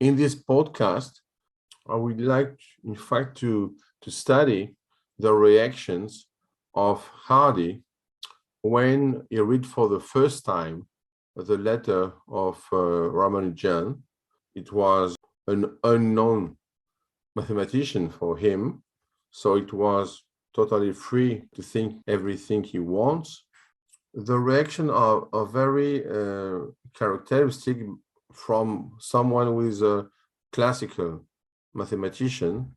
In this podcast, I would like, in fact, to study the reactions of Hardy when he read for the first time the letter of Ramanujan. It was an unknown mathematician for him, so it was totally free to think everything he wants. The reaction are very characteristic from someone who is a classical mathematician.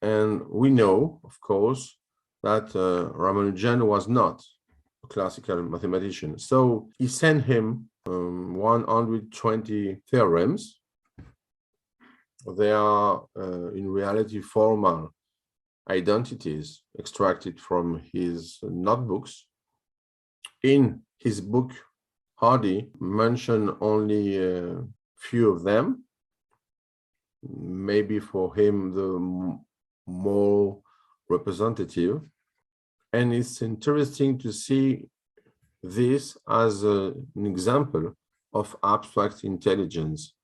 And we know, of course, that Ramanujan was not a classical mathematician. So he sent him 120 theorems. They are in reality formal identities extracted from his notebooks. In his book, Hardy mentioned only a few of them. Maybe for him, the more representative. And it's interesting to see this as an example of abstract intelligence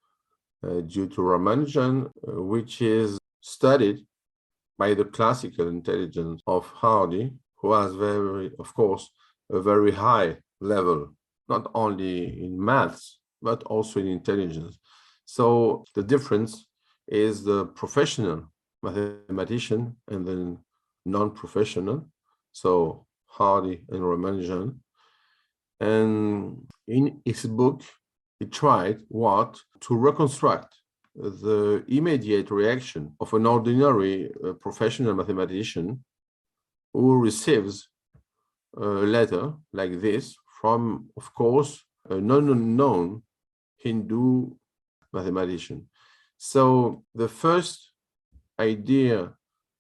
due to Ramanujan, which is studied by the classical intelligence of Hardy, who has of course, a very high level, not only in maths, but also in intelligence. So the difference is the professional mathematician and the non-professional, so Hardy and Ramanujan. And in his book, he tried to reconstruct the immediate reaction of an ordinary professional mathematician who receives a letter like this from, of course, a non-unknown Hindu mathematician. So the first idea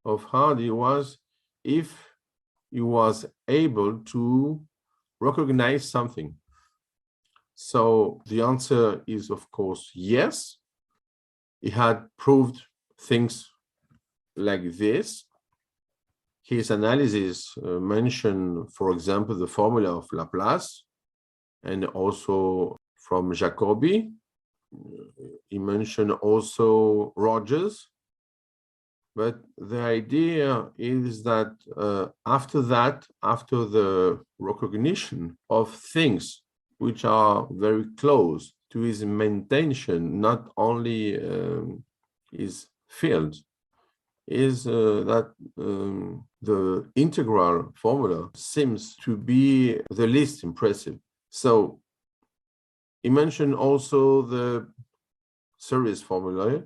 of Hardy was if he was able to recognize something. So the answer is, of course, yes. He had proved things like this. His analysis mentioned, for example, the formula of Laplace, and also from Jacobi. He mentioned also Rogers. But the idea is that after the recognition of things which are very close to his intention, not only his field, is that the integral formula seems to be the least impressive. So he mentioned also the series formula.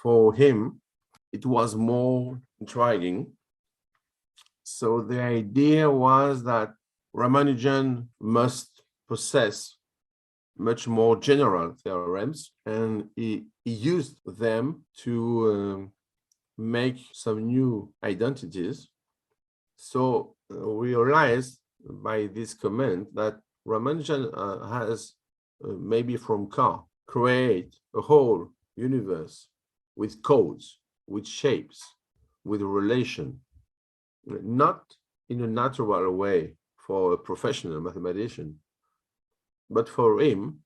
For him, it was more intriguing. So the idea was that Ramanujan must possess much more general theorems, and he used them to make some new identities. So we realized by this comment that Ramanujan has, maybe from K, create a whole universe with codes, with shapes, with relation, not in a natural way for a professional mathematician, but for him,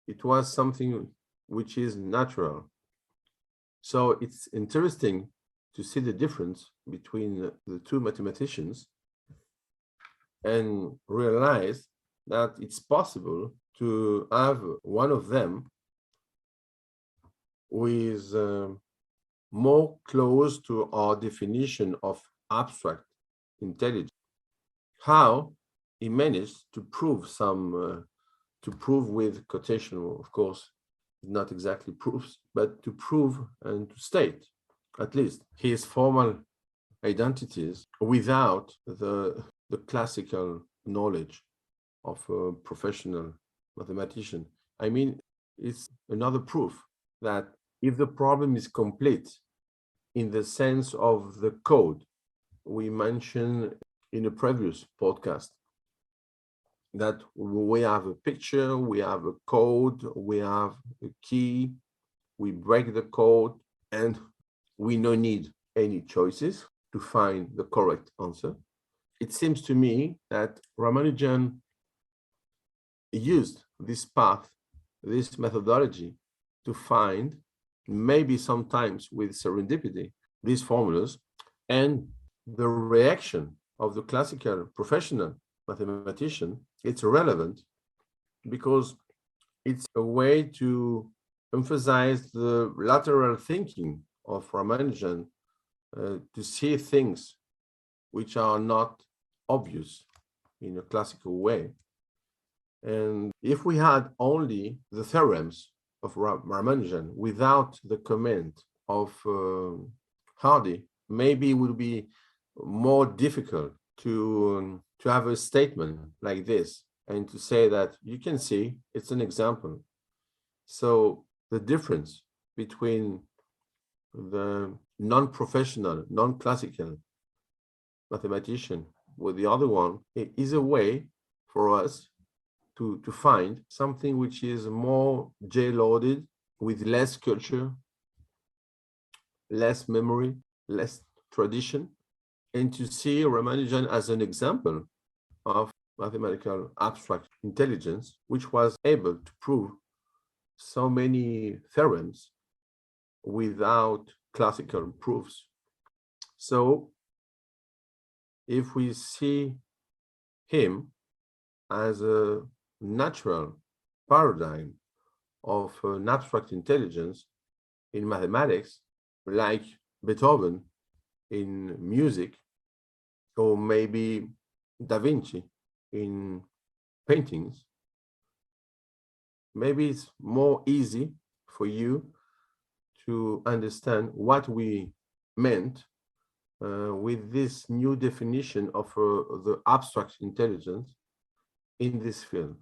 it was something which is natural. So it's interesting to see the difference between the two mathematicians and realize that it's possible to have one of them who is more close to our definition of abstract intelligence. How he managed to prove to prove with quotation, of course, not exactly proofs, but to prove and to state at least his formal identities without the classical knowledge of a professional mathematician. I mean, it's another proof that if the problem is complete in the sense of the code we mentioned in a previous podcast, that we have a picture, we have a code, we have a key, we break the code, and we don't need any choices to find the correct answer. It seems to me that Ramanujan used this path, this methodology, to find, maybe sometimes with serendipity, these formulas, and the reaction of the classical professional mathematician, it's relevant because it's a way to emphasize the lateral thinking of Ramanujan, to see things which are not obvious in a classical way. And if we had only the theorems of Ramanujan without the comment of Hardy, maybe it would be more difficult to have a statement like this and to say that you can see it's an example. So the difference between the non-professional, non-classical mathematician with the other one is a way for us to find something which is more J-loaded, with less culture, less memory, less tradition, and to see Ramanujan as an example of mathematical abstract intelligence, which was able to prove so many theorems without classical proofs. So if we see him as a natural paradigm of an abstract intelligence in mathematics, like Beethoven in music, or maybe Da Vinci in paintings, maybe it's more easy for you to understand what we meant with this new definition of the abstract intelligence in this field.